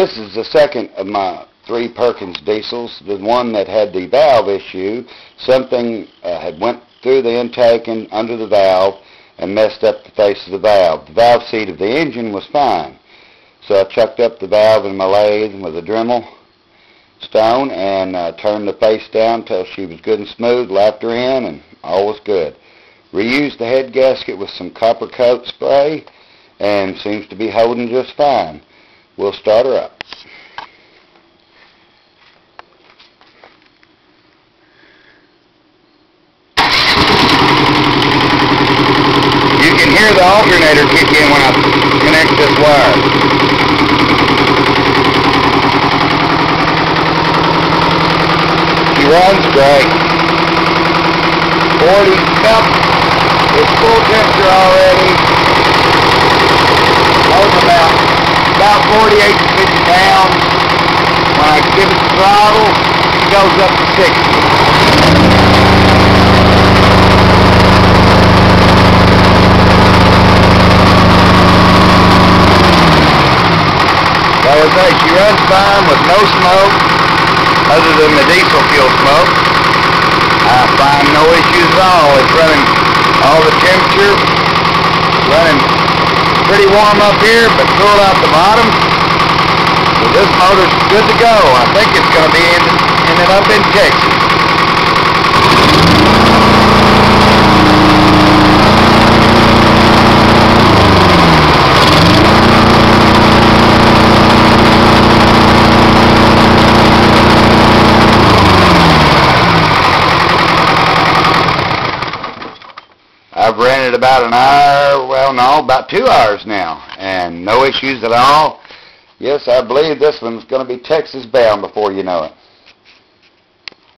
This is the second of my 3 Perkins diesels. The one that had the valve issue, something had went through the intake and under the valve and messed up the face of the valve. The valve seat of the engine was fine. So I chucked up the valve in my lathe with a Dremel stone and turned the face down till she was good and smooth, lapped her in, and all was good. Reused the head gasket with some Koppercoat spray and seems to be holding just fine. We'll start her up. You can hear the alternator kick in when I connect this wire. She runs great. 40, it's full temperature already. Holding about 48 to 50 pounds. When I give it the throttle, it goes up to 60. Like I say, she runs fine with no smoke other than the diesel fuel smoke. I find no issues at all. It's running all the temperature, running pretty warm up here, but cool out the bottom. So this motor's good to go. I think it's going to be ending up in Texas. I've ran it about an hour, well no, about 2 hours now, and no issues at all. Yes, I believe this one's going to be Texas bound before you know it.